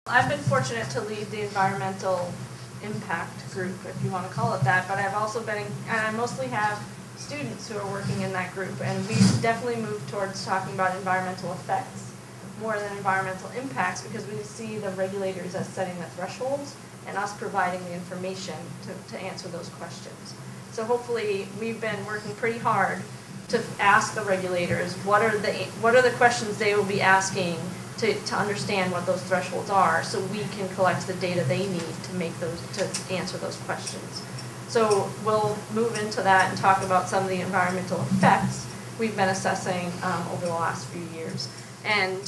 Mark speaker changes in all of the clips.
Speaker 1: I've been fortunate to lead the environmental impact group, if you want to call it that, but I've also been, and I mostly have students who are working in that group, and we've definitely moved towards talking about environmental effects more than environmental impacts, because we see the regulators as setting the thresholds and us providing the information to answer those questions. So hopefully we've been working pretty hard to ask the regulators what are the questions they will be asking to understand what those thresholds are, so we can collect the data they need to answer those questions. So we'll move into that and talk about some of the environmental effects we've been assessing over the last few years. And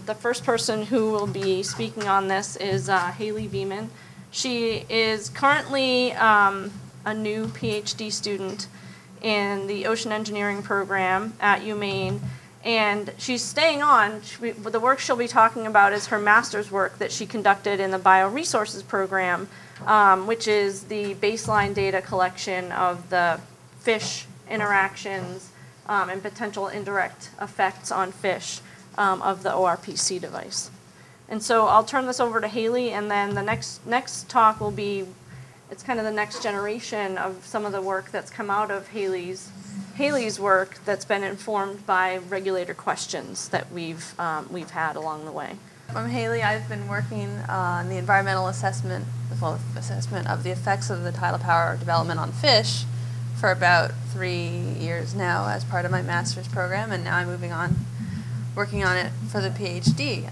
Speaker 1: the first person who will be speaking on this is Haley Beeman. She is currently a new PhD student in the ocean engineering program at Maine. And she's staying on. The work she'll be talking about is her master's work that she conducted in the bioresources program, which is the baseline data collection of the fish interactions and potential indirect effects on fish of the ORPC device. And so I'll turn this over to Haley, and then the next talk will be, it's kind of the next generation of some of the work that's come out of Haley's work that's been informed by regulator questions that we've had along the way.
Speaker 2: I'm Haley. I've been working on the environmental assessment of the effects of the tidal power development on fish for about 3 years now as part of my master's program, and now I'm moving on working on it for the PhD.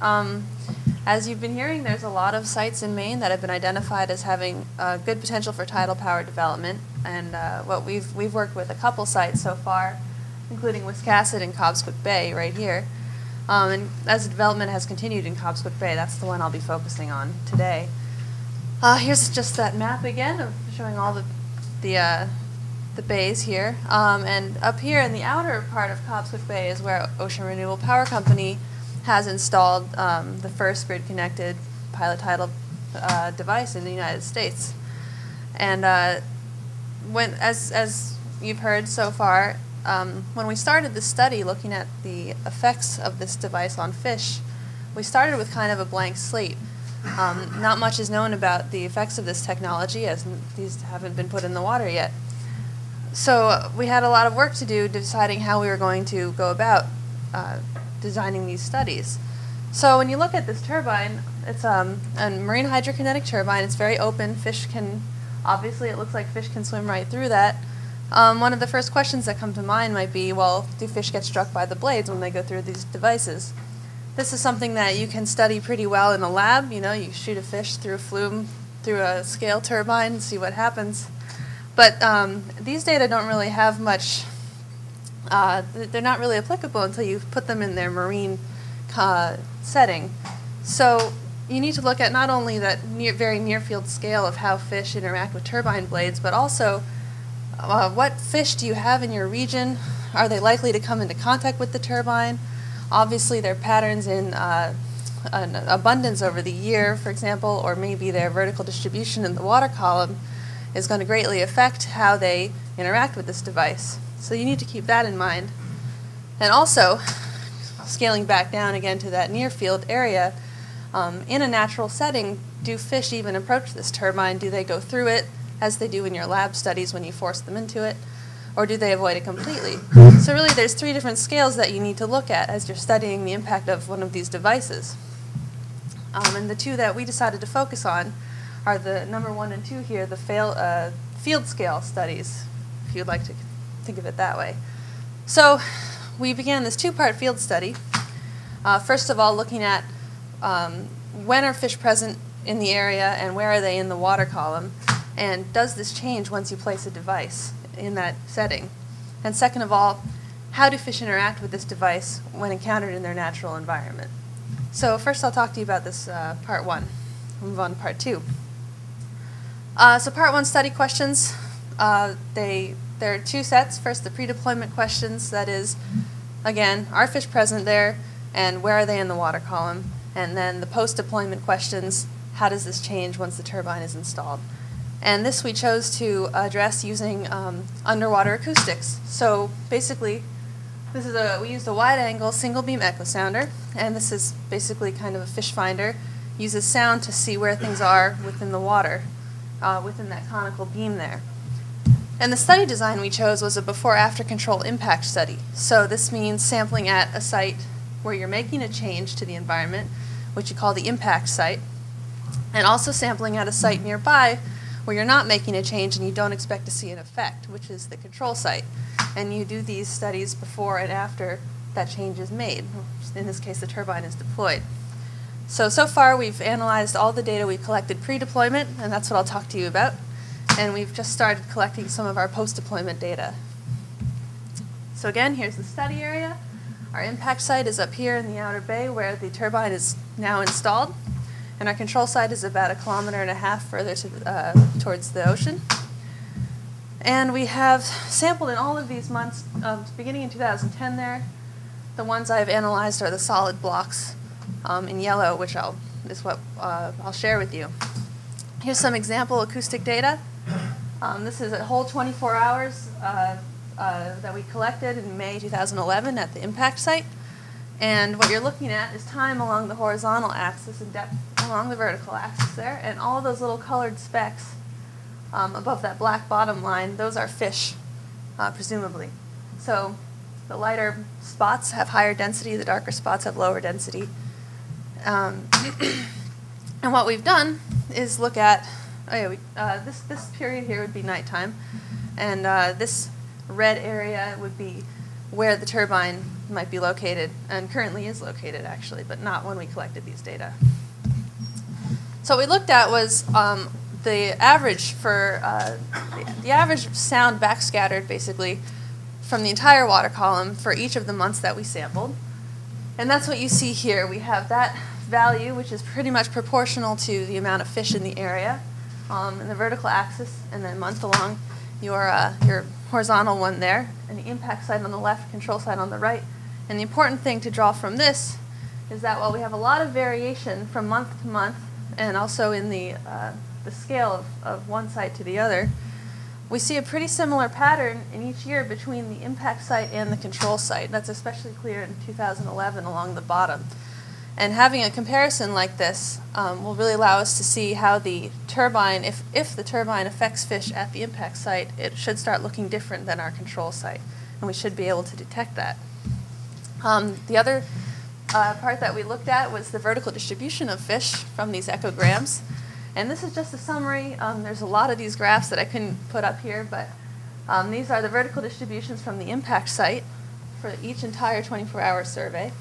Speaker 2: As you've been hearing, there's a lot of sites in Maine that have been identified as having good potential for tidal power development, and we've worked with a couple sites so far, including Wiscasset and Cobscook Bay right here. And as the development has continued in Cobscook Bay, that's the one I'll be focusing on today. Here's just that map again of showing all the bays here. And up here in the outer part of Cobscook Bay is where Ocean Renewable Power Company has installed the first grid-connected pilot tidal device in the United States. And as you've heard so far, when we started this study looking at the effects of this device on fish, we started with kind of a blank slate. Not much is known about the effects of this technology, as these haven't been put in the water yet. So we had a lot of work to do deciding how we were going to go about designing these studies. So when you look at this turbine, it's a marine hydrokinetic turbine. It's very open. Fish can, obviously it looks like fish can swim right through that. One of the first questions that come to mind might be, well, do fish get struck by the blades when they go through these devices? This is something that you can study pretty well in a lab. You know, you shoot a fish through a flume, through a scale turbine, and see what happens. But these data don't really have much. They're not really applicable until you put them in their marine setting. So you need to look at not only that very near-field scale of how fish interact with turbine blades, but also what fish do you have in your region? Are they likely to come into contact with the turbine? Obviously, their patterns in an abundance over the year, for example, or maybe their vertical distribution in the water column is going to greatly affect how they interact with this device. So you need to keep that in mind. And also, scaling back down again to that near-field area, in a natural setting, do fish even approach this turbine? Do they go through it, as they do in your lab studies when you force them into it? Or do they avoid it completely? So really, there's 3 different scales that you need to look at as you're studying the impact of one of these devices. And the 2 that we decided to focus on are the number 1 and 2 here, the field scale studies, if you'd like to think of it that way. So we began this 2-part field study. First of all, looking at when are fish present in the area and where are they in the water column, and does this change once you place a device in that setting? And second of all, how do fish interact with this device when encountered in their natural environment? So first I'll talk to you about this part 1. We'll move on to part 2. So part 1 study questions, there are 2 sets. First, the pre-deployment questions, that is, again, are fish present there, and where are they in the water column? And then the post-deployment questions, how does this change once the turbine is installed? And this we chose to address using underwater acoustics. So basically, we used a wide-angle single-beam echo sounder, and this is basically kind of a fish finder uses sound to see where things are within the water, within that conical beam there. And the study design we chose was a before-after control impact study. So this means sampling at a site where you're making a change to the environment, which you call the impact site, and also sampling at a site nearby where you're not making a change and you don't expect to see an effect, which is the control site. And you do these studies before and after that change is made. In this case, the turbine is deployed. So far we've analyzed all the data we collected pre-deployment, and that's what I'll talk to you about. And we've just started collecting some of our post-deployment data. So again, here's the study area. Our impact site is up here in the outer bay where the turbine is now installed. And our control site is about 1.5 kilometers further towards the ocean. And we have sampled in all of these months, beginning in 2010 there. The ones I've analyzed are the solid blocks in yellow, which is what I'll share with you. Here's some example acoustic data. This is a whole 24 hours that we collected in May 2011 at the impact site. And what you're looking at is time along the horizontal axis and depth along the vertical axis there. And all those little colored specks above that black bottom line, those are fish, presumably. So the lighter spots have higher density, the darker spots have lower density. And what we've done is look at, this period here would be nighttime, and this red area would be where the turbine might be located, and currently is located actually, but not when we collected these data. So what we looked at was the average for the average sound backscattered basically from the entire water column for each of the months that we sampled. And that's what you see here. We have that value, which is pretty much proportional to the amount of fish in the area in the vertical axis, and then month along your horizontal one there, and the impact site on the left, control site on the right. And the important thing to draw from this is that while we have a lot of variation from month to month, and also in the scale of one site to the other, we see a pretty similar pattern in each year between the impact site and the control site. That's especially clear in 2011 along the bottom. And having a comparison like this will really allow us to see how the turbine, if the turbine affects fish at the impact site, it should start looking different than our control site. And we should be able to detect that. The other part that we looked at was the vertical distribution of fish from these echograms. And this is just a summary. There's a lot of these graphs that I couldn't put up here, but these are the vertical distributions from the impact site for each entire 24-hour survey.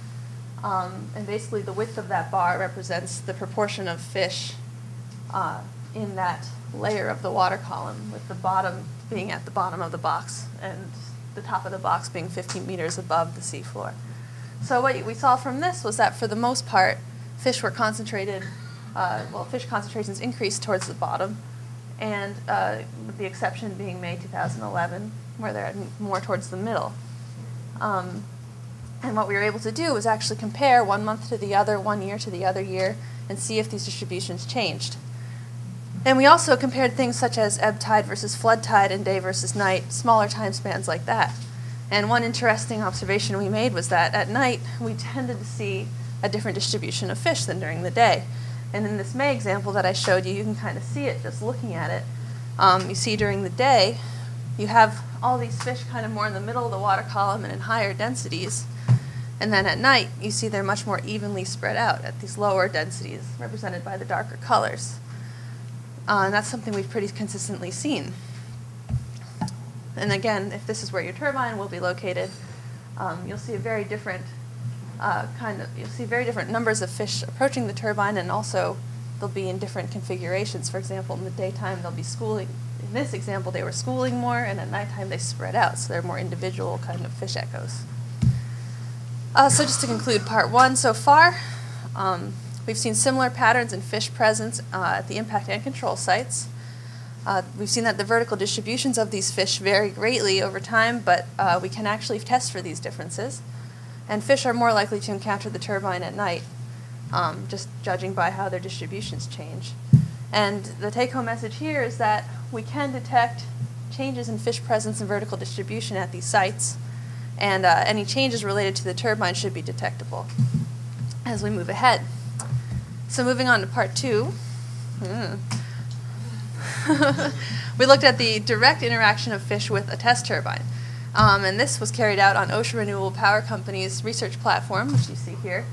Speaker 2: And basically the width of that bar represents the proportion of fish in that layer of the water column, with the bottom being at the bottom of the box and the top of the box being 15 meters above the seafloor. So what we saw from this was that for the most part, fish were concentrated, fish concentrations increased towards the bottom, and with the exception being May 2011, where they're more towards the middle. And what we were able to do was actually compare one month to the other, 1 year to the other year, and see if these distributions changed. And we also compared things such as ebb tide versus flood tide and day versus night, smaller time spans like that. And one interesting observation we made was that at night we tended to see a different distribution of fish than during the day. And in this May example that I showed you, you can kind of see it just looking at it. You see during the day, you have all these fish kind of more in the middle of the water column and in higher densities. And then at night, you see they're much more evenly spread out at these lower densities, represented by the darker colors. And that's something we've pretty consistently seen. And again, if this is where your turbine will be located, you'll see a very different you'll see very different numbers of fish approaching the turbine, and also they'll be in different configurations. For example, in the daytime they'll be schooling. In this example, they were schooling more, and at nighttime they spread out, so they're more individual kind of fish echoes. So just to conclude part one so far, we've seen similar patterns in fish presence at the impact and control sites. We've seen that the vertical distributions of these fish vary greatly over time, but we can actually test for these differences. And fish are more likely to encounter the turbine at night, just judging by how their distributions change. And the take-home message here is that we can detect changes in fish presence and vertical distribution at these sites, and any changes related to the turbine should be detectable as we move ahead. So moving on to part 2. We looked at the direct interaction of fish with a test turbine. And this was carried out on Ocean Renewable Power Company's research platform, which you see here,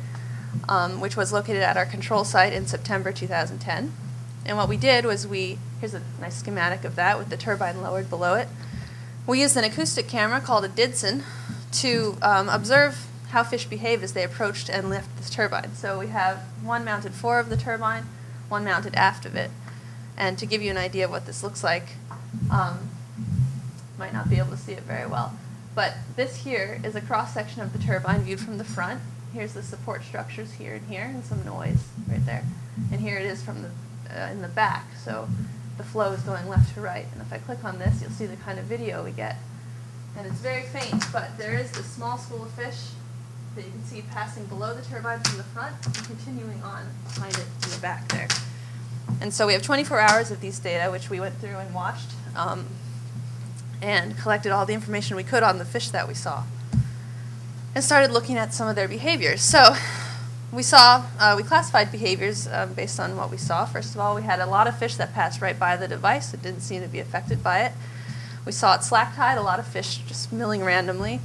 Speaker 2: which was located at our control site in September 2010. And what we did was here's a nice schematic of that with the turbine lowered below it. We used an acoustic camera called a Didson to observe how fish behave as they approached and left this turbine. So we have one mounted fore of the turbine, one mounted aft of it. And to give you an idea of what this looks like, might not be able to see it very well, but this here is a cross-section of the turbine viewed from the front. Here's the support structures here and some noise right there. And here it is from the in the back, so the flow is going left to right. And if I click on this, you'll see the kind of video we get. And it's very faint, but there is this small school of fish that you can see passing below the turbine from the front and continuing on behind it in the back there. And so we have 24 hours of these data, which we went through and watched, and collected all the information we could on the fish that we saw, and started looking at some of their behaviors. So we classified behaviors based on what we saw. First of all, we had a lot of fish that passed right by the device that didn't seem to be affected by it. We saw it slack tide, a lot of fish just milling randomly.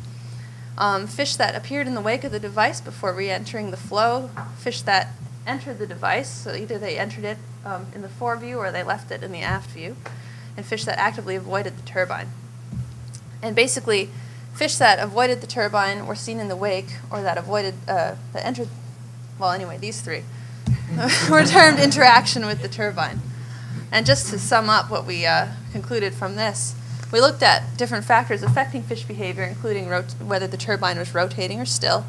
Speaker 2: Fish that appeared in the wake of the device before re-entering the flow, fish that entered the device, so either they entered it in the fore view or they left it in the aft view, and fish that actively avoided the turbine. And basically, fish that avoided the turbine were seen in the wake, or that entered, well anyway, these three, were termed interaction with the turbine. And just to sum up what we concluded from this, we looked at different factors affecting fish behavior, including whether the turbine was rotating or still.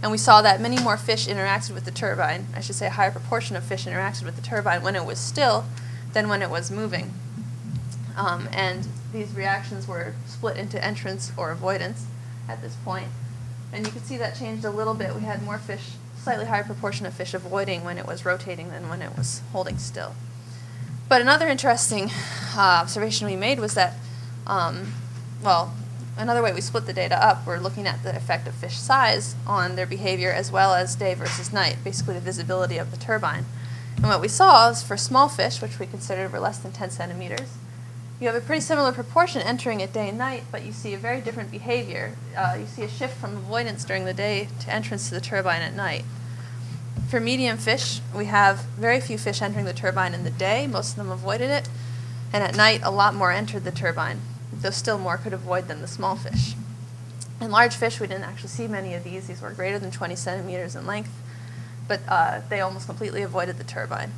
Speaker 2: And we saw that many more fish interacted with the turbine, I should say a higher proportion of fish interacted with the turbine when it was still than when it was moving. And these reactions were split into entrance or avoidance at this point. And you can see that changed a little bit. We had more fish, slightly higher proportion of fish avoiding when it was rotating than when it was holding still. But another interesting observation we made was that, another way we split the data up, we're looking at the effect of fish size on their behavior as well as day versus night, basically the visibility of the turbine. And what we saw is for small fish, which we considered were less than 10 centimeters, you have a pretty similar proportion entering at day and night, but you see a very different behavior. You see a shift from avoidance during the day to entrance to the turbine at night. For medium fish, we have very few fish entering the turbine in the day. Most of them avoided it. And at night, a lot more entered the turbine, though still more could avoid than the small fish. In large fish, we didn't actually see many of these. These were greater than 20 centimeters in length, but they almost completely avoided the turbine.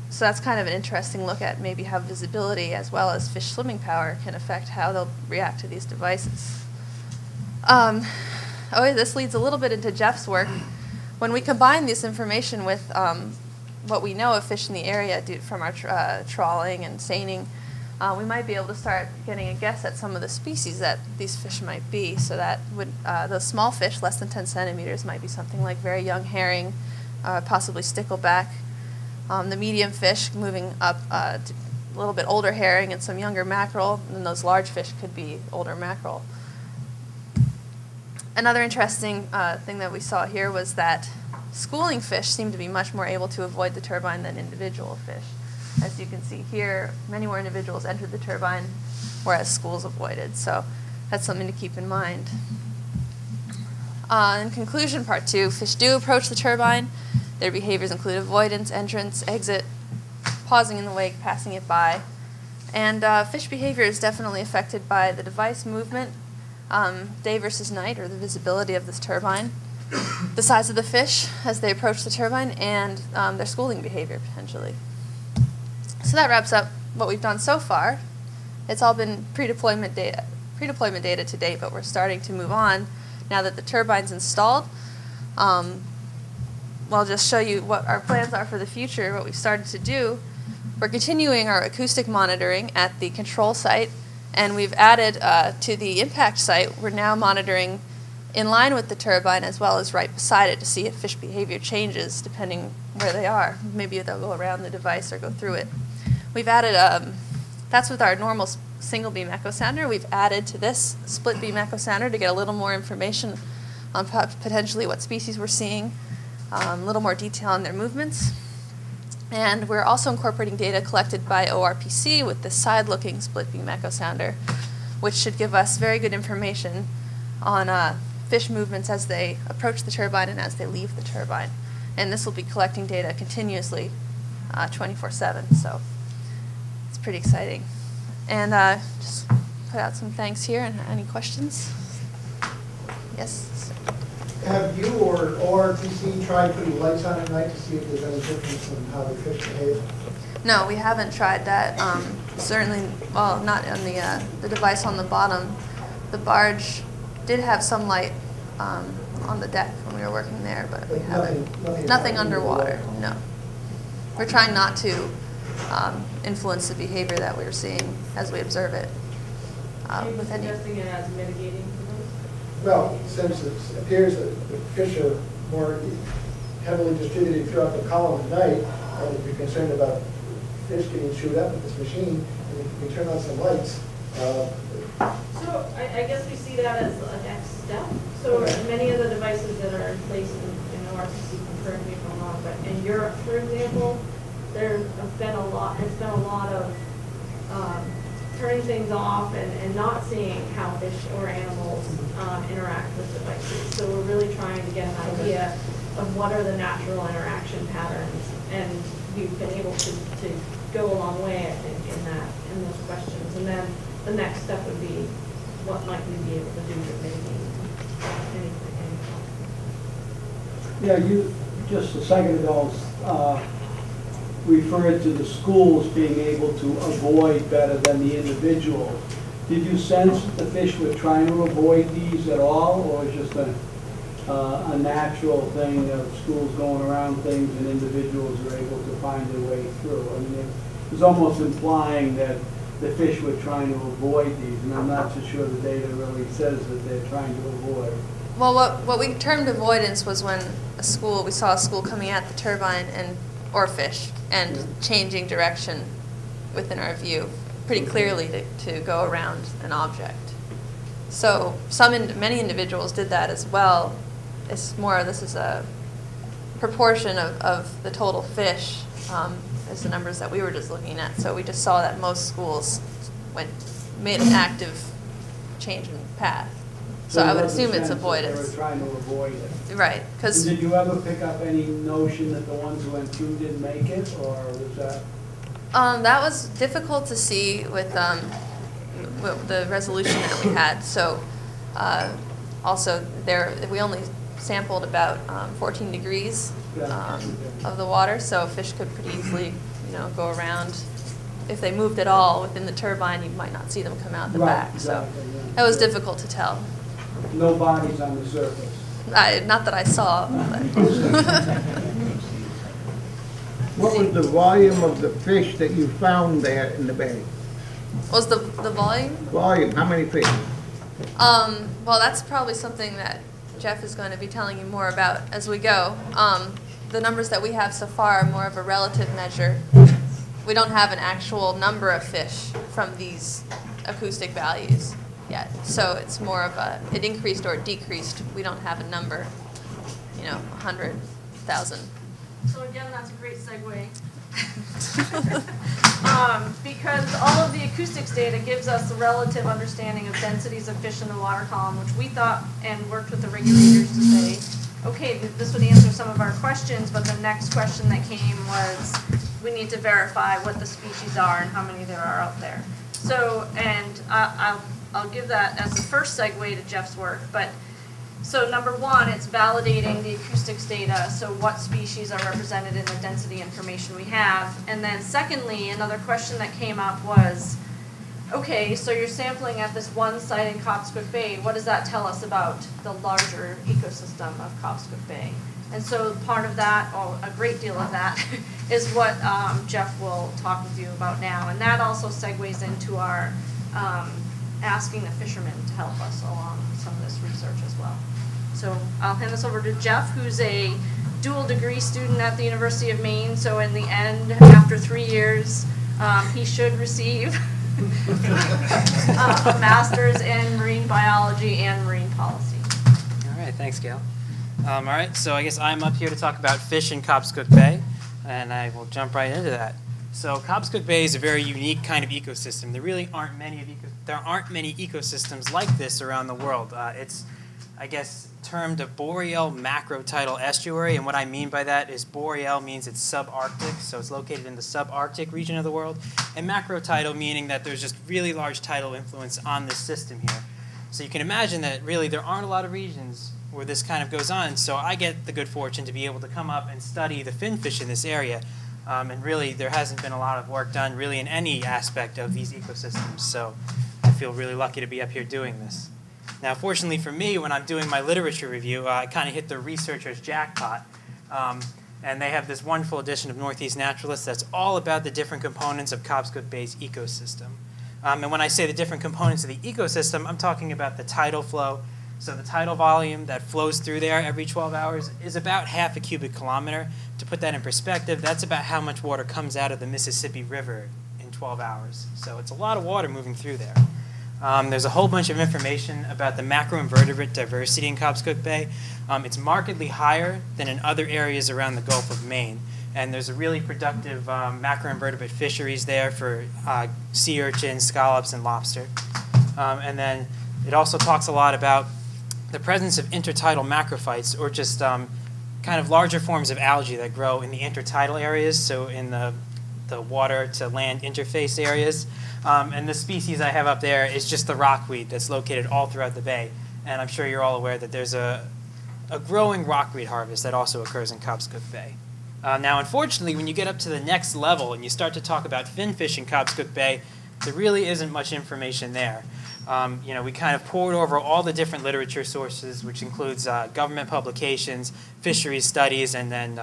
Speaker 2: So that's kind of an interesting look at maybe how visibility as well as fish swimming power can affect how they'll react to these devices. This leads a little bit into Jeff's work. When we combine this information with what we know of fish in the area from our trawling and seining, we might be able to start getting a guess at some of the species that these fish might be. So that would those small fish, less than 10 centimeters, might be something like very young herring, possibly stickleback. The medium fish moving up to a little bit older herring and some younger mackerel, and those large fish could be older mackerel. Another interesting thing that we saw here was that schooling fish seem to be much more able to avoid the turbine than individual fish. As you can see here, many more individuals entered the turbine, whereas schools avoided. So that's something to keep in mind. In conclusion, part 2, fish do approach the turbine. Their behaviors include avoidance, entrance, exit, pausing in the wake, passing it by. And fish behavior is definitely affected by the device movement, day versus night, or the visibility of this turbine, the size of the fish as they approach the turbine, and their schooling behavior potentially. So that wraps up what we've done so far. It's all been pre-deployment data to date, but we're starting to move on now that the turbine's installed. I'll just show you what our plans are for the future, what we've started to do. We're continuing our acoustic monitoring at the control site, and we've added to the impact site, we're now monitoring in line with the turbine as well as right beside it to see if fish behavior changes depending where they are. Maybe they'll go around the device or go through it. We've added, that's with our normal single beam echo sounder. We've added to this split beam echo sounder to get a little more information on potentially what species we're seeing. a little more detail on their movements. And we're also incorporating data collected by ORPC with this side-looking split beam echo sounder, which should give us very good information on fish movements as they approach the turbine and as they leave the turbine. And this will be collecting data continuously 24/7, so it's pretty exciting. And just put out some thanks here, and any questions? Yes?
Speaker 3: Have you or ORTC tried putting lights on at night to see if there's any difference in how the fish behave?
Speaker 2: No, we haven't tried that. Certainly, well, not on the device on the bottom. The barge did have some light on the deck when we were working there, but we haven't. Nothing underwater, no. We're trying not to influence the behavior that we're seeing as we observe it. With any.
Speaker 1: Suggesting it as mitigating for those?
Speaker 3: Well, since it appears that the fish are more heavily distributed throughout the column at night, and if you're concerned about fish getting chewed up with this machine, and if you turn on some lights.
Speaker 1: So I guess we see that as a next step. So many of the devices that are in place in ORCC, can correct me if I'm wrong, but in Europe, for example, there's been a lot of turning things off and not seeing how fish or animals interact with devices. So we're really trying to get an idea of what are the natural interaction patterns, and we've been able to go a long way, I think, in those questions. And then the next step would be, what might we be able to do to mitigate anything?
Speaker 4: Yeah, you just a second ago referred to the schools being able to avoid better than the individuals. Did you sense that the fish were trying to avoid these at all, or is it just a natural thing of schools going around things and individuals are able to find their way through? I mean, it was almost implying that the fish were trying to avoid these, and I'm not so sure the data really says that they're trying to avoid.
Speaker 2: Well, what we termed avoidance was when we saw a school coming at the turbine or fish and changing direction within our view pretty clearly to go around an object. So many individuals did that as well. It's more, this is a proportion of the total fish as the numbers that we were just looking at. So we just saw that most schools made an active change in path. So I would assume it's avoidance.
Speaker 4: They were trying to avoid it.
Speaker 2: Right.
Speaker 4: Did you ever pick up any notion that the ones who went through didn't make it, or was that?
Speaker 2: That was difficult to see with the resolution that we had. So also we only sampled about 14 degrees of the water, so fish could pretty easily, go around. If they moved at all within the turbine, you might not see them come out the back.
Speaker 4: Exactly,
Speaker 2: so
Speaker 4: yeah.
Speaker 2: that was difficult to tell.
Speaker 4: No bodies on the surface.
Speaker 2: Not that I saw. But
Speaker 5: What was the volume of the fish that you found there in the bay?
Speaker 2: Was the volume?
Speaker 5: Volume, how many fish?
Speaker 2: Well, that's probably something that Jeff is going to be telling you more about as we go. The numbers that we have so far are more of a relative measure. We don't have an actual number of fish from these acoustic values yet. So it's more of it increased or decreased. We don't have a number, 100,000.
Speaker 1: So again, that's a great segue. Because all of the acoustics data gives us a relative understanding of densities of fish in the water column, which we thought and worked with the regulators to say, okay, this would answer some of our questions, but the next question that came was, we need to verify what the species are and how many there are out there. So, and I'll give that as the first segue to Jeff's work, but so number one, it's validating the acoustics data, so what species are represented in the density information we have. And then secondly, another question that came up was, okay, so you're sampling at this one site in Cobscook Bay, what does that tell us about the larger ecosystem of Cobscook Bay? And so part of that, or a great deal of that, is what Jeff will talk with you about now. And that also segues into our asking the fishermen to help us along some of this research as well. So I'll hand this over to Jeff, who's a dual degree student at the University of Maine. So in the end, after 3 years, he should receive a master's in marine biology and marine policy.
Speaker 6: All right, thanks, Gail. All right, so I guess I'm up here to talk about fish in Cobscook Bay, and I will jump right into that. So Cobscook Bay is a very unique kind of ecosystem. There really aren't many ecosystems like this around the world. It's, I guess, termed a boreal macrotidal estuary, and what I mean by that is boreal means it's subarctic, so it's located in the subarctic region of the world, and macrotidal meaning that there's just really large tidal influence on this system here. So you can imagine that really there aren't a lot of regions where this kind of goes on, so I get the good fortune to be able to come up and study the finfish in this area. And really, there hasn't been a lot of work done really in any aspect of these ecosystems, so I feel really lucky to be up here doing this. Now, fortunately for me, when I'm doing my literature review, I kind of hit the researcher's jackpot, and they have this wonderful edition of Northeast Naturalist that's all about the different components of Cobscook Bay's ecosystem. And when I say the different components of the ecosystem, I'm talking about the tidal flow. So the tidal volume that flows through there every 12 hours is about half a cubic kilometer. To put that in perspective, that's about how much water comes out of the Mississippi River in 12 hours. So it's a lot of water moving through there. There's a whole bunch of information about the macroinvertebrate diversity in Cobscook Bay. It's markedly higher than in other areas around the Gulf of Maine. And there's a really productive macroinvertebrate fisheries there for sea urchin, scallops, and lobster. And then it also talks a lot about the presence of intertidal macrophytes, or just kind of larger forms of algae that grow in the intertidal areas, so in the water to land interface areas. And the species I have up there is just the rockweed that's located all throughout the bay. And I'm sure you're all aware that there's a growing rockweed harvest that also occurs in Cobscook Bay. Now, unfortunately, when you get up to the next level and you start to talk about finfish in Cobscook Bay, there really isn't much information there. We kind of poured over all the different literature sources, which includes government publications, fisheries studies, and then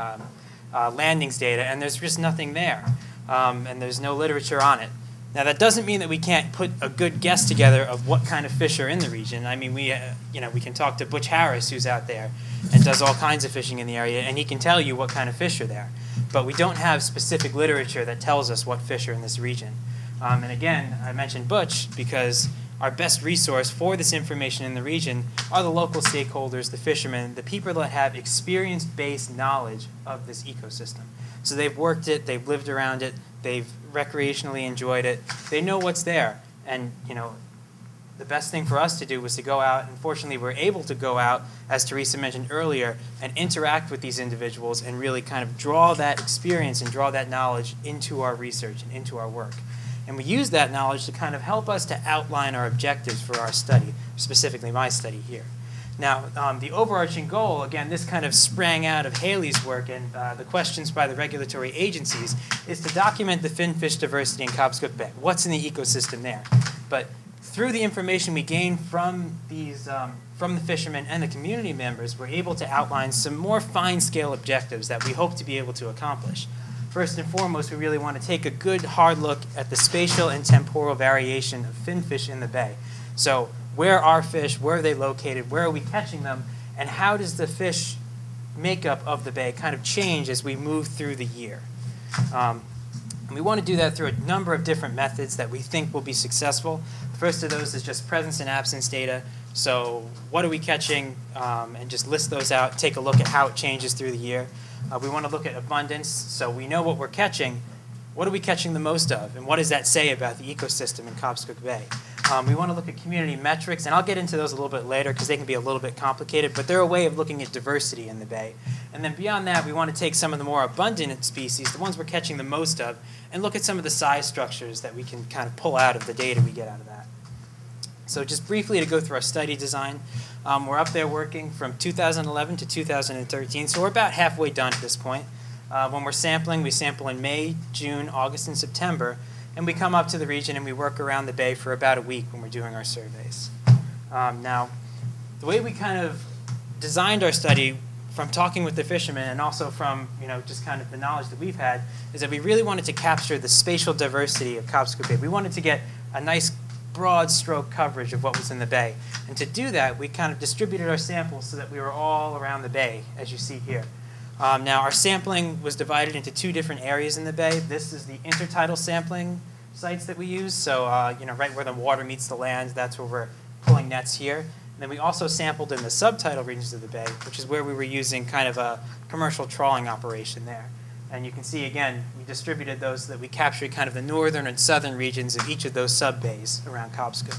Speaker 6: landings data, and there's just nothing there. And there's no literature on it. Now, that doesn't mean that we can't put a good guess together of what kind of fish are in the region. I mean, we can talk to Butch Harris, who's out there and does all kinds of fishing in the area, and he can tell you what kind of fish are there. But we don't have specific literature that tells us what fish are in this region. And again, I mentioned Butch because our best resource for this information in the region are the local stakeholders, the fishermen, the people that have experience-based knowledge of this ecosystem. So they've worked it, they've lived around it, they've recreationally enjoyed it, they know what's there. And the best thing for us to do was to go out, and fortunately we're able to go out, as Teresa mentioned earlier, and interact with these individuals and really kind of draw that experience and draw that knowledge into our research and into our work. And we use that knowledge to kind of help us to outline our objectives for our study, specifically my study here. Now, the overarching goal, again, this kind of sprang out of Haley's work and the questions by the regulatory agencies, is to document the finfish diversity in Cobscook Bay. What's in the ecosystem there? But through the information we gain from these, from the fishermen and the community members, we're able to outline some more fine-scale objectives that we hope to be able to accomplish. First and foremost, we really want to take a good hard look at the spatial and temporal variation of finfish in the bay. So where are fish, where are they located, where are we catching them, and how does the fish makeup of the bay kind of change as we move through the year? And we want to do that through a number of different methods that we think will be successful. The first of those is just presence and absence data. So what are we catching, and just list those out, take a look at how it changes through the year. We want to look at abundance, so we know what we're catching. What are we catching the most of, and what does that say about the ecosystem in Cobscook Bay? We want to look at community metrics, and I'll get into those a little bit later because they can be a little bit complicated, but they're a way of looking at diversity in the bay. And then beyond that, we want to take some of the more abundant species, the ones we're catching the most of, and look at some of the size structures that we can kind of pull out of the data we get out of that. So just briefly to go through our study design, we're up there working from 2011 to 2013, so we're about halfway done at this point. When we're sampling, we sample in May, June, August, and September, and we come up to the region and we work around the bay for about a week when we're doing our surveys. Now, the way we kind of designed our study from talking with the fishermen and also from just kind of the knowledge that we've had is that we really wanted to capture the spatial diversity of Cobscook Bay. We wanted to get a nice broad stroke coverage of what was in the bay. And to do that, we kind of distributed our samples so that we were all around the bay, as you see here. Now, our sampling was divided into two different areas in the bay. This is the intertidal sampling sites that we use. So, right where the water meets the land, that's where we're pulling nets here. And And then we also sampled in the subtidal regions of the bay, which is where we were using kind of a commercial trawling operation there. And you can see, again, we distributed those so that we captured kind of the northern and southern regions of each of those sub-bays around Cobscook.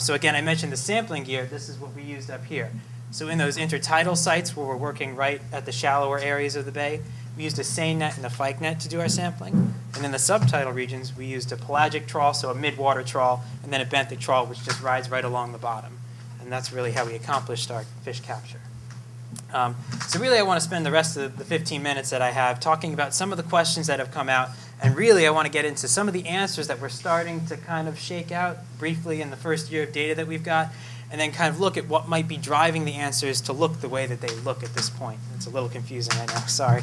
Speaker 6: So again, I mentioned the sampling gear. This is what we used up here. So in those intertidal sites where we're working right at the shallower areas of the bay, we used a seine net and a fyke net to do our sampling. And in the subtidal regions, we used a pelagic trawl, so a mid-water trawl, and then a benthic trawl, which just rides right along the bottom. And that's really how we accomplished our fish capture. So really, I want to spend the rest of the 15 minutes that I have talking about some of the questions that have come out. And really, I want to get into some of the answers that we're starting to kind of shake out briefly in the first year of data that we've got, and then kind of look at what might be driving the answers to look the way that they look at this point. It's a little confusing, I know, sorry.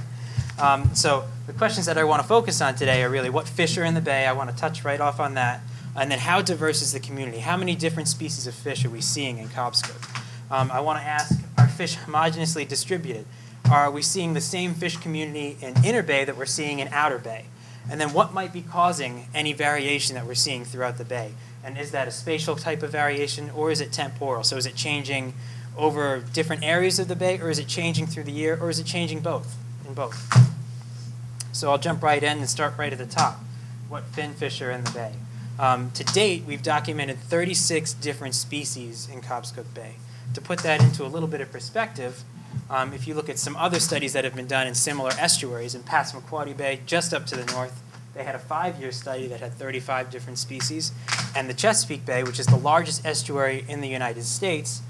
Speaker 6: So the questions that I want to focus on today are really what fish are in the bay. I want to touch right off on that. And then how diverse is the community? How many different species of fish are we seeing in Cobscook? I want to ask, are fish homogenously distributed? Are we seeing the same fish community in inner bay that we're seeing in outer bay? And then what might be causing any variation that we're seeing throughout the bay? And is that a spatial type of variation, or is it temporal? So is it changing over different areas of the bay, or is it changing through the year, or is it changing both? In both. So I'll jump right in and start right at the top. What finfish are in the bay? To date, we've documented 36 different species in Cobscook Bay. To put that into a little bit of perspective, if you look at some other studies that have been done in similar estuaries, in Passamaquoddy Bay, just up to the north, they had a 5-year study that had 35 different species. And the Chesapeake Bay, which is the largest estuary in the United States,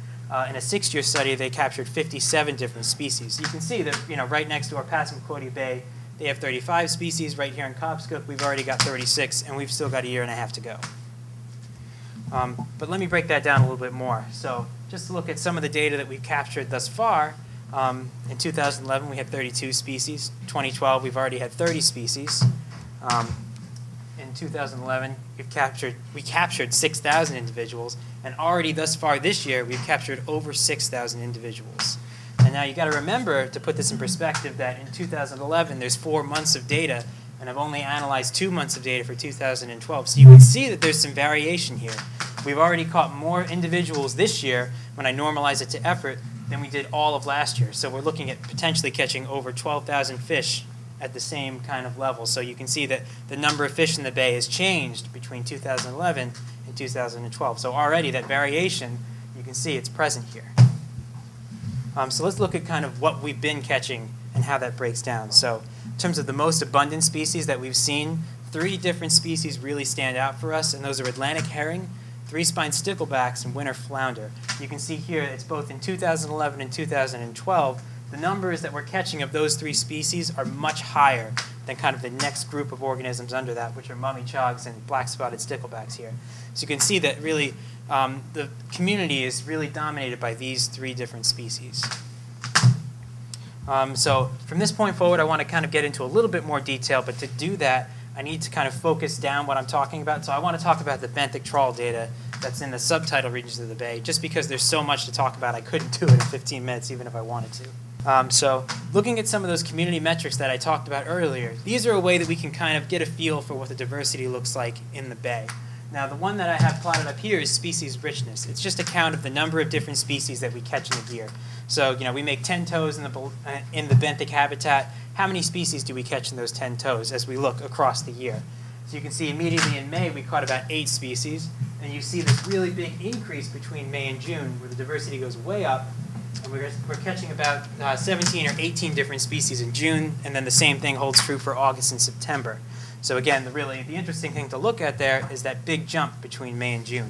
Speaker 6: in a 6-year study, they captured 57 different species. You can see that, right next to our Passamaquoddy Bay, they have 35 species. Right here in Cobscook, we've already got 36, and we've still got a year and a half to go. But let me break that down a little bit more. So just to look at some of the data that we've captured thus far, in 2011, we had 32 species. 2012, we've already had 30 species. In 2011, we captured 6,000 individuals, and already thus far this year, we've captured over 6,000 individuals. And now you got to remember, to put this in perspective, that in 2011, there's 4 months of data, and I've only analyzed 2 months of data for 2012. So you can see that there's some variation here. We've already caught more individuals this year, when I normalize it to effort, than we did all of last year. So we're looking at potentially catching over 12,000 fish at the same kind of level. So you can see that the number of fish in the bay has changed between 2011 and 2012. So already that variation, you can see it's present here. So let's look at kind of what we've been catching and how that breaks down. So in terms of the most abundant species that we've seen, 3 different species really stand out for us, and those are Atlantic herring, 3-spine sticklebacks, and winter flounder. You can see here it's both in 2011 and 2012. The numbers that we're catching of those 3 species are much higher than kind of the next group of organisms under that, which are mummy chogs and black-spotted sticklebacks here. So you can see that really the community is really dominated by these 3 different species. So from this point forward, I want to kind of get into a little bit more detail, but to do that, I need to kind of focus down what I'm talking about. So I want to talk about the benthic trawl data that's in the subtidal regions of the bay. Just because there's so much to talk about, I couldn't do it in 15 minutes, even if I wanted to. So looking at some of those community metrics that I talked about earlier, these are a way that we can kind of get a feel for what the diversity looks like in the bay. Now, the one that I have plotted up here is species richness. It's just a count of the number of different species that we catch in the year. So, we make 10 toes in the benthic habitat. How many species do we catch in those 10 toes as we look across the year? So you can see immediately in May, we caught about 8 species. And you see this really big increase between May and June, where the diversity goes way up. And we're catching about 17 or 18 different species in June, and then the same thing holds true for August and September. So again, the interesting thing to look at there is that big jump between May and June.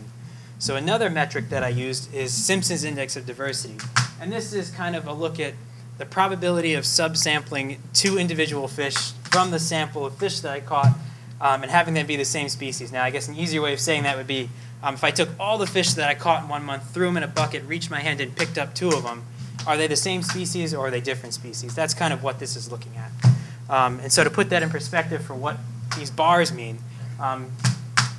Speaker 6: So another metric that I used is Simpson's Index of Diversity. And this is kind of a look at the probability of subsampling 2 individual fish from the sample of fish that I caught and having them be the same species. Now, I guess an easier way of saying that would be if I took all the fish that I caught in 1 month, threw them in a bucket, reached my hand and picked up 2 of them, are they the same species or are they different species? That's kind of what this is looking at. And so to put that in perspective for what these bars mean,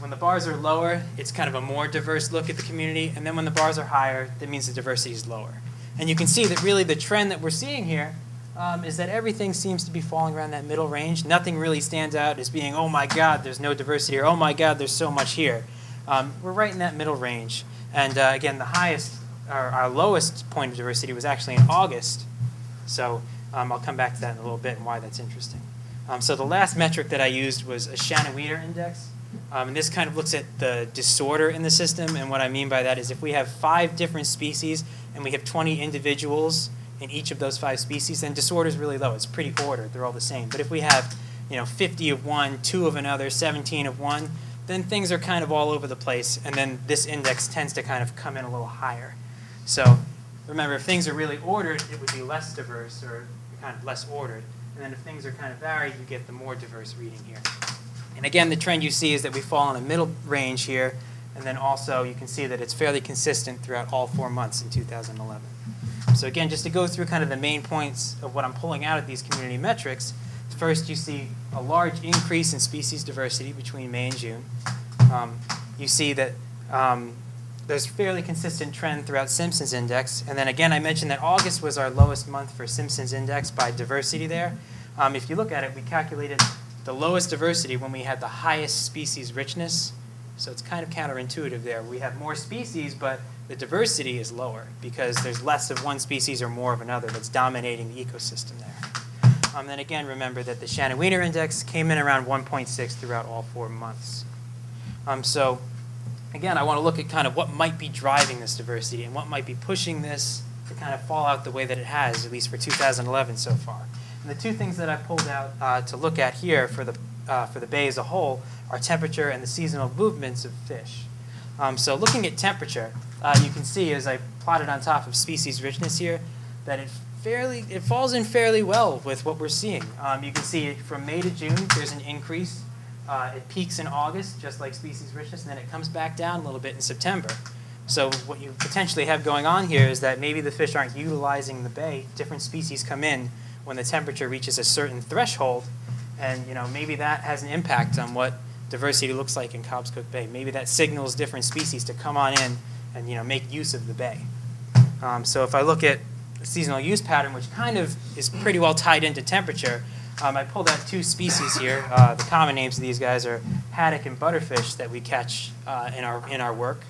Speaker 6: when the bars are lower, it's kind of a more diverse look at the community, and then when the bars are higher, that means the diversity is lower. And you can see that really the trend that we're seeing here is that everything seems to be falling around that middle range. Nothing really stands out as being, oh my God, there's no diversity, or oh my God, there's so much here. We're right in that middle range. And again, the highest our lowest point of diversity was actually in August. So I'll come back to that in a little bit and why that's interesting. So the last metric that I used was a Shannon-Weeder index. And this kind of looks at the disorder in the system. And what I mean by that is if we have 5 different species and we have 20 individuals in each of those 5 species, then disorder is really low. It's pretty ordered. They're all the same. But if we have 50 of one, 2 of another, 17 of one, then things are kind of all over the place. And then this index tends to kind of come in a little higher. So remember, if things are really ordered, it would be less diverse or kind of less ordered. And then if things are kind of varied, you get the more diverse reading here. And again, the trend you see is that we fall in a middle range here. And then also you can see that it's fairly consistent throughout all 4 months in 2011. So again, just to go through kind of the main points of what I'm pulling out of these community metrics, first you see a large increase in species diversity between May and June. You see that there's fairly consistent trend throughout Simpson's index. And then again, I mentioned that August was our lowest month for Simpson's index by diversity there. If you look at it, we calculated the lowest diversity when we had the highest species richness. So it's kind of counterintuitive there. We have more species, but the diversity is lower because there's less of one species or more of another that's dominating the ecosystem there. Then again, remember that the Shannon-Weeder index came in around 1.6 throughout all 4 months. So again, I want to look at kind of what might be driving this diversity and what might be pushing this to kind of fall out the way that it has, at least for 2011 so far. And the 2 things that I pulled out to look at here for the bay as a whole are temperature and the seasonal movements of fish. So looking at temperature, you can see as I plotted on top of species richness here that it falls in fairly well with what we're seeing. You can see from May to June, there's an increase. It peaks in August, just like species richness, and then it comes back down a little bit in September. So what you potentially have going on here is that maybe the fish aren't utilizing the bay. Different species come in when the temperature reaches a certain threshold, and maybe that has an impact on what diversity looks like in Cobscook Bay. Maybe that signals different species to come on in and make use of the bay. So if I look at the seasonal use pattern, which kind of is pretty well tied into temperature, I pulled out 2 species here. The common names of these guys are haddock and butterfish that we catch in our work.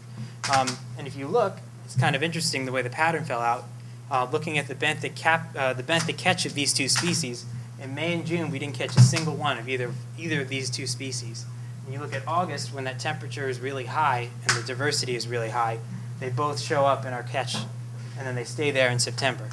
Speaker 6: And if you look, it's kind of interesting the way the pattern fell out. Looking at the benthic catch of these 2 species, in May and June we didn't catch a single one of either of these 2 species. And you look at August, when that temperature is really high and the diversity is really high, they both show up in our catch, and then they stay there in September.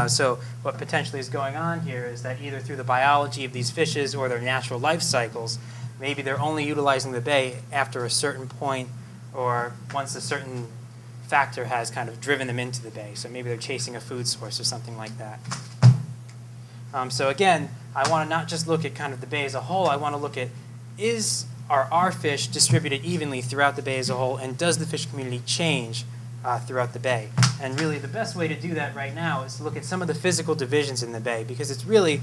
Speaker 6: So what potentially is going on here is that either through the biology of these fishes or their natural life cycles, maybe they're only utilizing the bay after a certain point or once a certain factor has kind of driven them into the bay. So maybe they're chasing a food source or something like that. So again, I want to not just look at kind of the bay as a whole. I want to look at are our fish distributed evenly throughout the bay as a whole, and does the fish community change throughout the bay? And really the best way to do that right now is to look at some of the physical divisions in the bay, because it's really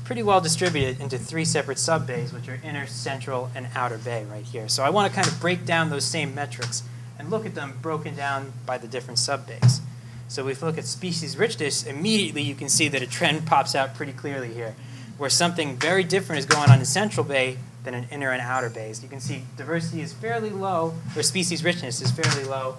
Speaker 6: pretty well distributed into 3 separate sub-bays, which are inner, central, and outer bay right here. So I want to kind of break down those same metrics and look at them broken down by the different sub-bays. So if we look at species richness, immediately you can see that a trend pops out pretty clearly here, where something very different is going on in central bay than in inner and outer bays. You can see diversity is fairly low, or species richness is fairly low.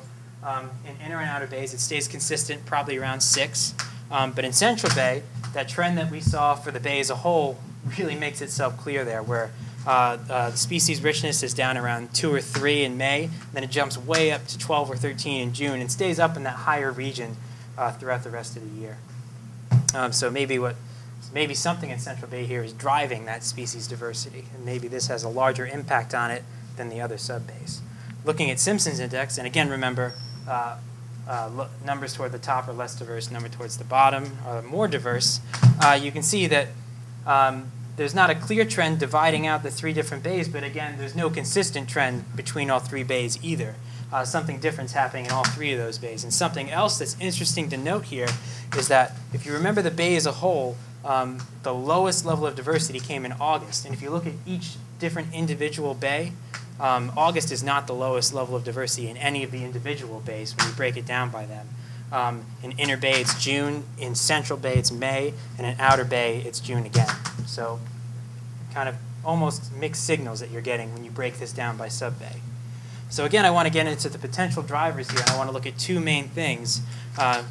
Speaker 6: In inner and outer bays, it stays consistent, probably around 6. But in Central Bay, that trend that we saw for the bay as a whole really makes itself clear there, where the species richness is down around 2 or 3 in May, then it jumps way up to 12 or 13 in June, and stays up in that higher region throughout the rest of the year. So maybe something in Central Bay here is driving that species diversity, and maybe this has a larger impact on it than the other sub-bays. Looking at Simpson's index, and again remember, numbers toward the top are less diverse, numbers towards the bottom are more diverse. You can see that there's not a clear trend dividing out the 3 different bays, but again, there's no consistent trend between all 3 bays either. Something different's happening in all 3 of those bays. And something else that's interesting to note here is that if you remember the bay as a whole, the lowest level of diversity came in August. And if you look at each different individual bay, August is not the lowest level of diversity in any of the individual bays when you break it down by them. In inner bay, it's June. In central bay, it's May. And in outer bay, it's June again. So kind of almost mixed signals that you're getting when you break this down by sub-bay. So again, I want to get into the potential drivers here. I want to look at two main things,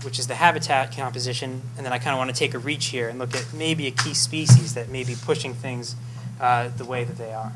Speaker 6: which is the habitat composition, and then I kind of want to take a reach here and look at maybe a key species that may be pushing things the way that they are.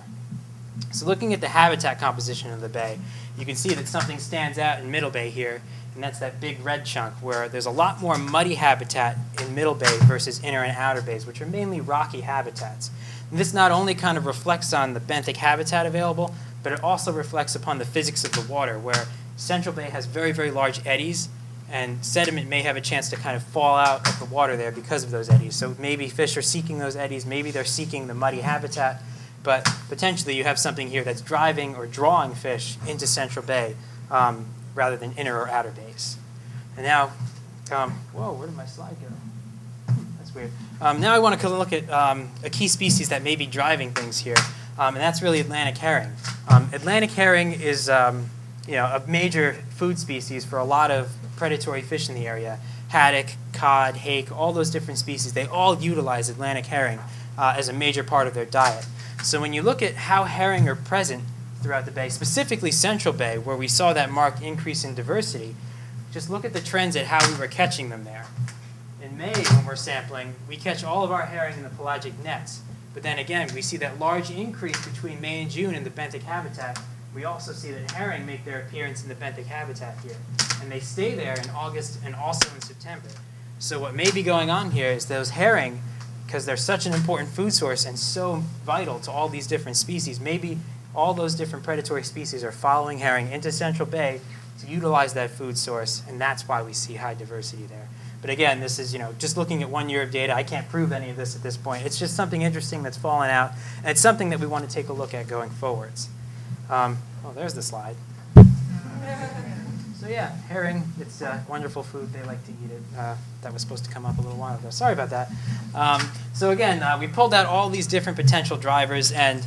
Speaker 6: So looking at the habitat composition of the bay, you can see that something stands out in Middle Bay here, and that's that big red chunk where there's a lot more muddy habitat in Middle Bay versus inner and outer bays, which are mainly rocky habitats. And this not only kind of reflects on the benthic habitat available, but it also reflects upon the physics of the water, where Central Bay has very, very large eddies, and sediment may have a chance to kind of fall out of the water there because of those eddies. So maybe fish are seeking those eddies, maybe they're seeking the muddy habitat, but potentially you have something here that's driving or drawing fish into Central Bay rather than inner or outer bays. And now, whoa, where did my slide go? That's weird. Now I want to look at a key species that may be driving things here, and that's really Atlantic herring. Atlantic herring is a major food species for a lot of predatory fish in the area. Haddock, cod, hake, all those different species, they all utilize Atlantic herring as a major part of their diet. So when you look at how herring are present throughout the bay, specifically Central Bay, where we saw that marked increase in diversity, just look at the trends at how we were catching them there. In May, when we're sampling, we catch all of our herring in the pelagic nets. But then again, we see that large increase between May and June in the benthic habitat. We also see that herring make their appearance in the benthic habitat here. And they stay there in August and also in September. So what may be going on here is those herring, because they're such an important food source and so vital to all these different species, maybe all those different predatory species are following herring into Central Bay to utilize that food source, and that's why we see high diversity there. But again, this is just looking at 1 year of data. I can't prove any of this at this point. It's just something interesting that's fallen out, and it's something that we want to take a look at going forwards. Oh, there's the slide. So yeah, herring, it's wonderful food. They like to eat it. That was supposed to come up a little while ago. Sorry about that. So again, we pulled out all these different potential drivers, and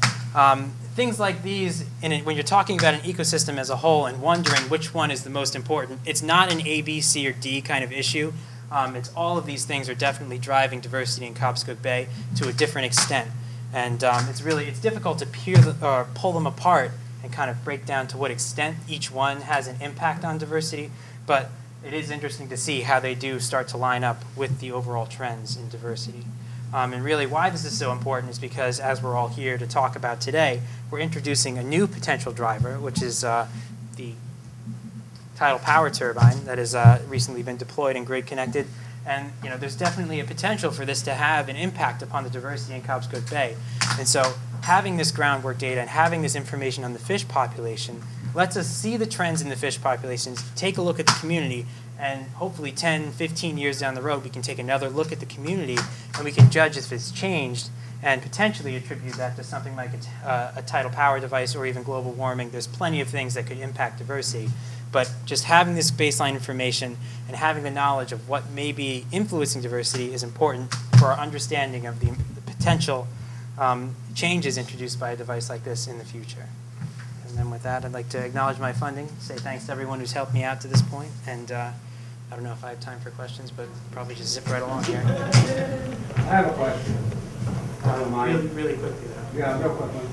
Speaker 6: things like these, when you're talking about an ecosystem as a whole and wondering which one is the most important, it's not an A, B, C, or D kind of issue. It's all of these things are definitely driving diversity in Cobscook Bay to a different extent. And it's difficult to pull them apart and kind of break down to what extent each one has an impact on diversity. But it is interesting to see how they do start to line up with the overall trends in diversity. And really why this is so important is because, as we're all here to talk about today, we're introducing a new potential driver, which is the tidal power turbine that has recently been deployed and grid connected. And there's definitely a potential for this to have an impact upon the diversity in Cobscook Bay. And so having this groundwork data and having this information on the fish population lets us see the trends in the fish populations, take a look at the community, and hopefully 10, 15 years down the road, we can take another look at the community and we can judge if it's changed and potentially attribute that to something like a tidal power device or even global warming. There's plenty of things that could impact diversity. But just having this baseline information and having the knowledge of what may be influencing diversity is important for our understanding of the potential changes introduced by a device like this in the future. And then with that, I'd like to acknowledge my funding, say thanks to everyone who's helped me out to this point, and I don't know if I have time for questions, but probably just zip right along here.
Speaker 7: I have a question. I don't mind.
Speaker 6: Really quickly, though.
Speaker 7: Yeah, real quick one.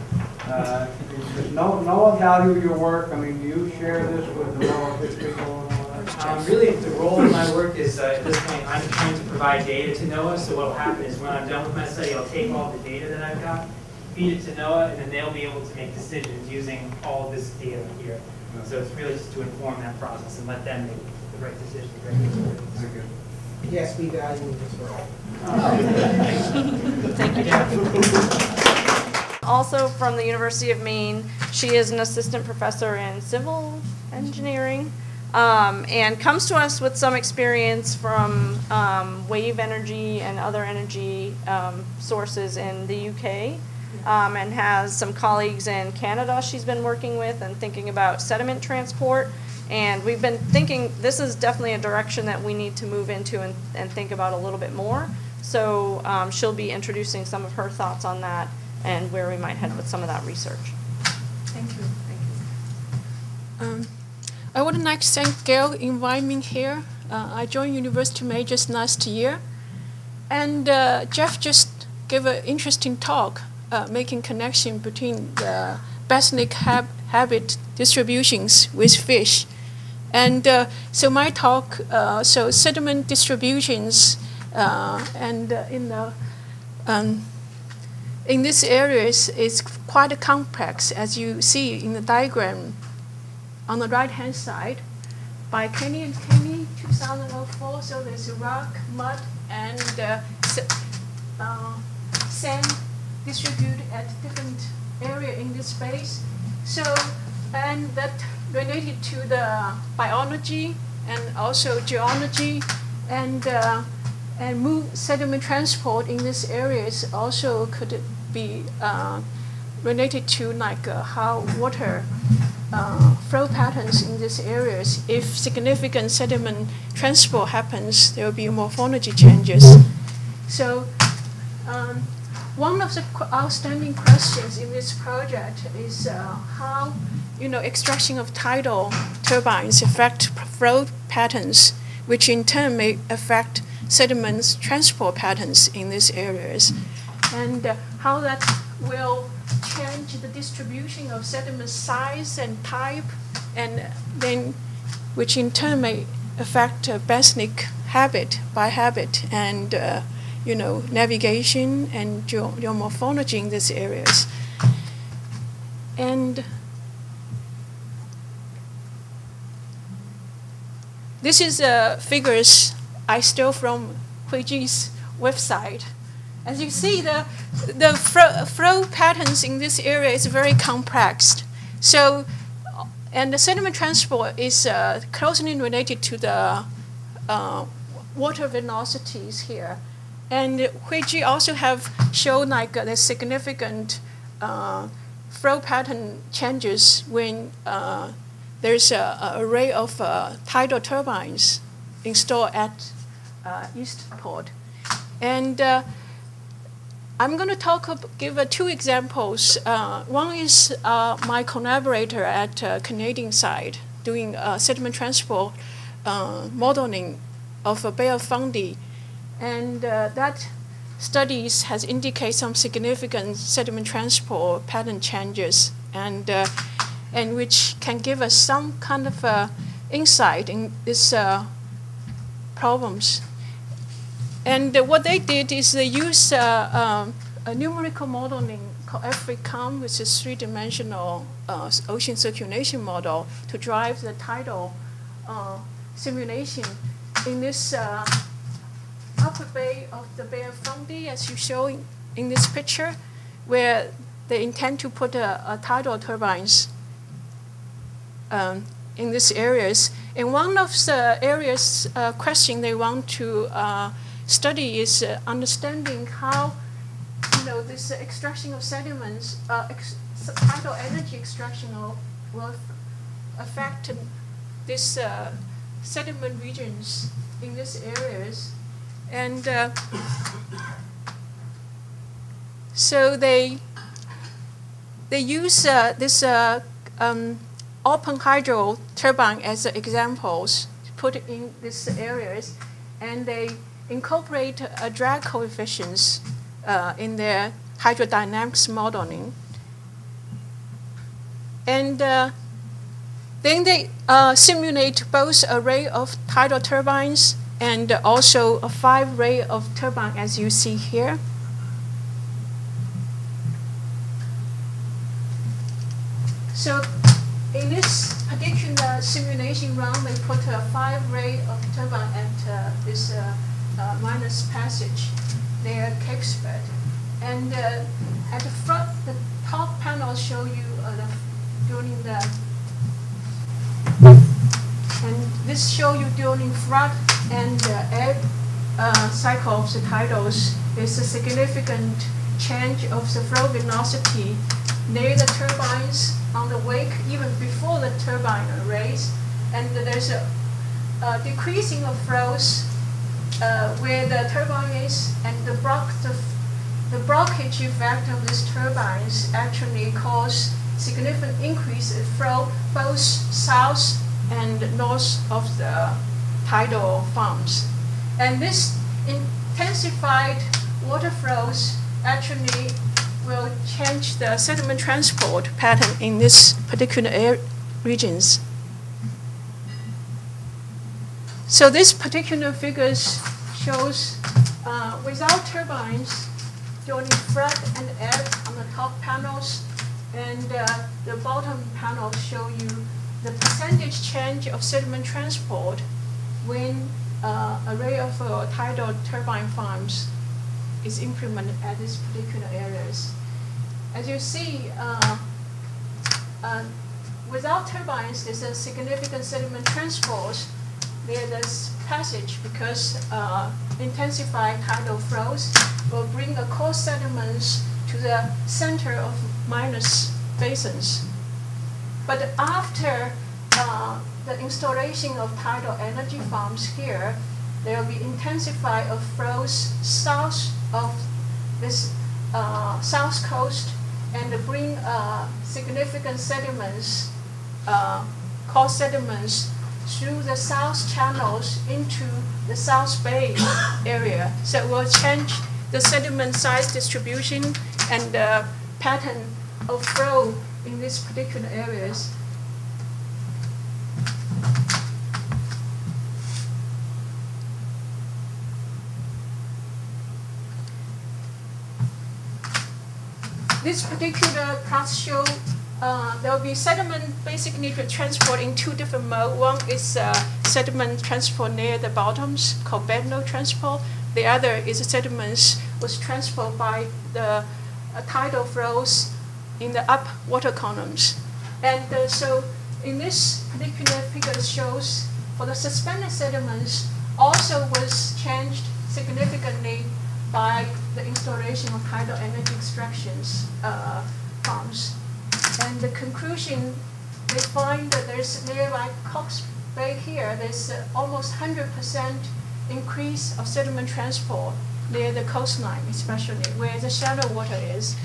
Speaker 7: Does NOAA value your work? I mean, do you share this with the NOAA fish people and all that?
Speaker 6: Really, the role of my work is, at this point, I'm trying to provide data to NOAA. So what will happen is when I'm done with my study, I'll take all the data that I've got, feed it to NOAA, and then they'll be able to make decisions using all this data here. So it's really just to inform that process and let them make the right decision.
Speaker 7: Thank you.
Speaker 8: Yes, we value this work.
Speaker 1: Thank you. Also from the University of Maine, she is an assistant professor in civil engineering and comes to us with some experience from wave energy and other energy sources in the UK. And has some colleagues in Canada she's been working with and thinking about sediment transport. And we've been thinking this is definitely a direction that we need to move into and think about a little bit more. So she'll be introducing some of her thoughts on that and where we might head with some of that research.
Speaker 9: Thank you. I would like to thank Gail for inviting me here. I joined University Majors last year. And Jeff just gave an interesting talk making connection between the benthic habit distributions with fish. And so my talk, so sediment distributions in these areas is quite complex, as you see in the diagram on the right-hand side by Kenny and Kenny, 2004. So there's rock, mud, and sand distributed at different area in this space. So, and that related to the biology and also geology and sediment transport in these areas also could be related to like how water flow patterns in these areas. If significant sediment transport happens, there will be morphology changes. So one of the outstanding questions in this project is how extraction of tidal turbines affect flow patterns, which in turn may affect sediment transport patterns in these areas, and how that will change the distribution of sediment size and type, and then which in turn may affect benthic habit by habit and navigation and geomorphology in these areas. And this is figures I stole from Huiji's website. As you see, the flow patterns in this area is very complex. So, and the sediment transport is closely related to the water velocities here. And Huiji also have shown like the significant flow pattern changes when there's an array of tidal turbines installed at Eastport. And I'm going to give two examples. One is my collaborator at Canadian side doing sediment transport modeling of a Bay of Fundy. And that studies has indicated some significant sediment transport pattern changes, and which can give us some kind of insight in these problems. And what they did is they used a numerical modeling called FRECOM, which is three-dimensional ocean circulation model, to drive the tidal simulation in this upper bay of the Bay of Fundy, as you show in this picture, where they intend to put a tidal turbines in these areas. And one of the areas question they want to study is understanding how this extraction of sediments, tidal energy extraction will affect this sediment regions in these areas. And so they use this open hydro turbine as examples to put in these areas, and they incorporate drag coefficients in their hydrodynamics modeling. And then they simulate both array of tidal turbines and also a 5 array of turbine, as you see here. So in this particular simulation round, they put a 5 array of turbine at this minus passage near Cape Spad. And at the front, the top panel show you during the, and this show you during flood and ebb cycle of the tidals. There's a significant change of the flow velocity near the turbines on the wake, even before the turbine arrays. And there's a decreasing of flows where the turbine is, and the blockage effect of these turbines actually cause significant increase in flow both south and north of the tidal farms. And this intensified water flows actually will change the sediment transport pattern in this particular regions. So this particular figures shows without turbines, joining flood and ebb on the top panels, and the bottom panels show you the percentage change of sediment transport when array of tidal turbine farms is implemented at these particular areas. As you see, without turbines, there's a significant sediment transport near this passage because intensified tidal flows will bring the coarse sediments to the center of minus basins. But after the installation of tidal energy farms here, there will be intensified of flows south of this south coast and bring significant sediments, coarse sediments, through the south channels into the South Bay area. So it will change the sediment size distribution and the pattern of flow in these particular areas. This particular plot shows there will be sediment basically to transport in two different modes. One is sediment transport near the bottoms called Bedload transport. The other is sediments was transported by the tidal flows in the up water columns. And so in this particular figure it shows for the suspended sediments also was changed significantly by the installation of tidal energy extractions farms. And the conclusion, they find that there's near like Cobscook Bay here, there's almost 100% increase of sediment transport near the coastline, especially where the shallow water is.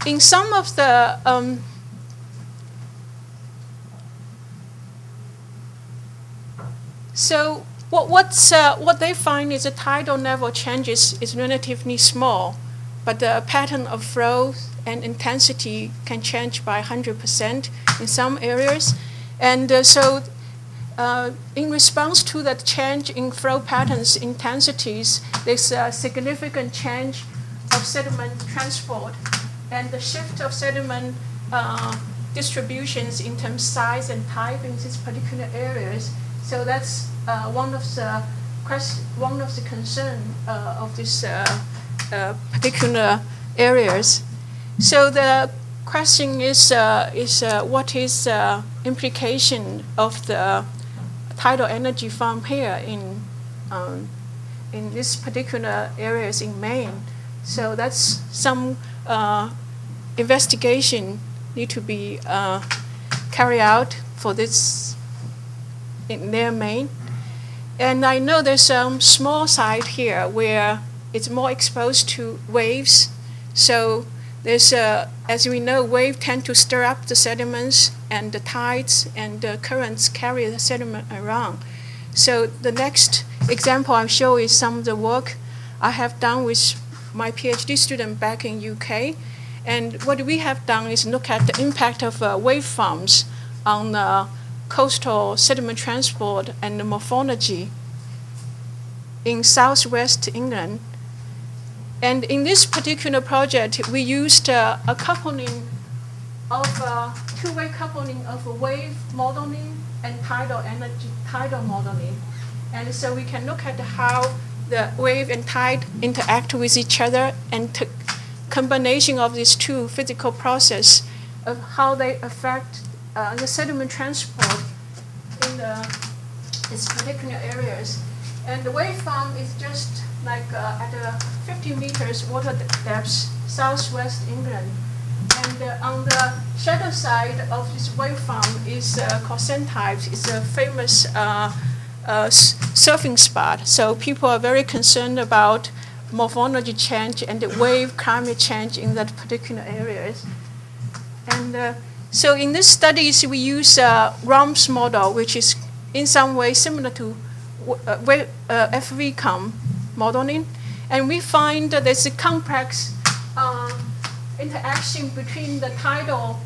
Speaker 9: In some of the so what they find is the tidal level changes is relatively small, but the pattern of flow and intensity can change by 100% in some areas. And so in response to that change in flow patterns, intensities, there's a significant change of sediment transport and the shift of sediment distributions in terms of size and type in these particular areas. So that's one of the concern of this particular areas. So the question is what is the implication of the tidal energy farm here in this particular areas in Maine? So that's some investigation need to be carried out for this in their Maine. And I know there's some small site here where it's more exposed to waves. So there's as we know, waves tend to stir up the sediments, and the tides and the currents carry the sediment around. So the next example I'll show is some of the work I have done with my PhD student back in UK. And what we have done is look at the impact of wave farms on coastal sediment transport and the morphology in southwest England. And in this particular project, we used a coupling of two-way coupling of wave modeling and tidal modeling. And so we can look at how the wave and tide interact with each other, and the combination of these two physical processes of how they affect the sediment transport in these particular areas. And the wave farm is just like at 50 meters water depth, southwest England. And on the shadow side of this wave farm is called Types. It's a famous surfing spot. So people are very concerned about morphology change and the wave climate change in that particular areas. And so in these studies, we use ROMS model, which is in some way similar to FVCOM modeling. And we find that there's a complex interaction between the tidal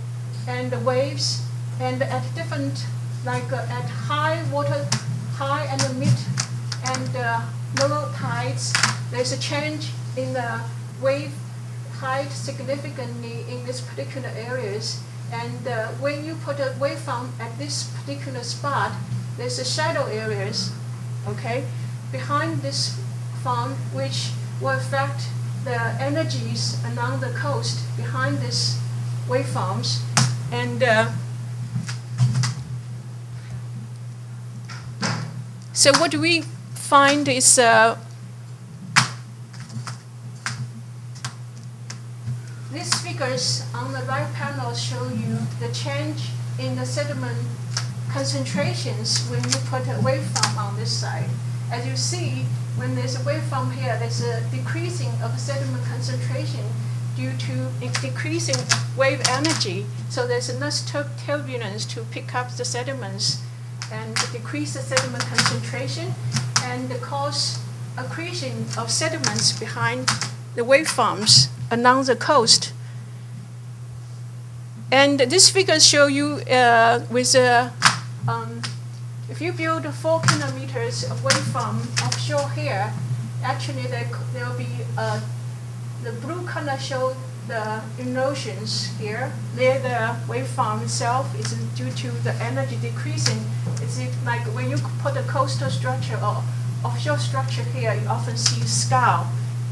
Speaker 9: and the waves, and at different, like at high and mid and low tides, there's a change in the wave height significantly in these particular areas. And when you put a waveform at this particular spot, there's a shadow areas, okay, behind this form, which will affect the energies along the coast behind these waveforms. And so what we find is these figures on the right panel show you the change in the sediment concentrations when you put a waveform on this side. As you see, when there's a waveform here, there's a decreasing of sediment concentration due to decreasing wave energy. So there's enough turbulence to pick up the sediments and decrease the sediment concentration and cause accretion of sediments behind the waveforms along the coast. And these figures show you if you build 4 kilometers of waveform offshore here, actually there will be the blue color show the erosions here. There the waveform itself is due to the energy decreasing. It's like when you put a coastal structure or offshore structure here, you often see scow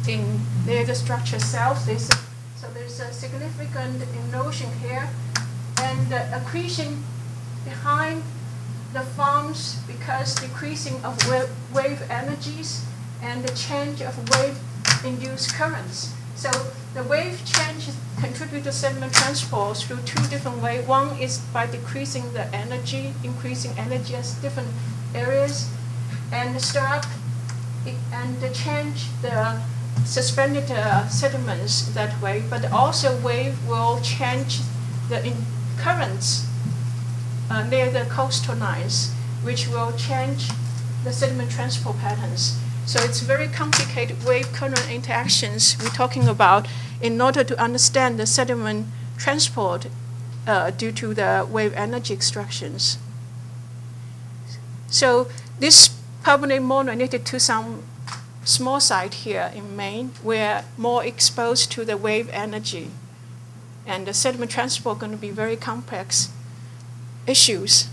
Speaker 9: in there, the structure itself. So there's a significant erosion here, and the accretion behind the farms because decreasing of wave energies and the change of wave-induced currents. So the wave change contributes to sediment transport through 2 different ways. One is by decreasing the energy, increasing energy at different areas, and stir up and change the suspended sediments that way. But also wave will change the currents near the coastal lines, which will change the sediment transport patterns. So it's very complicated wave current interactions we're talking about in order to understand the sediment transport due to the wave energy extractions. So this probably more related to some small site here in Maine, we're more exposed to the wave energy. And the sediment transport going to be very complex issues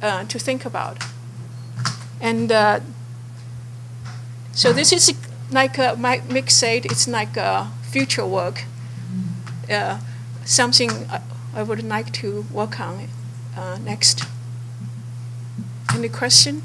Speaker 9: to think about. And so this is like Mick said, it's like future work, something I would like to work on next. Any question?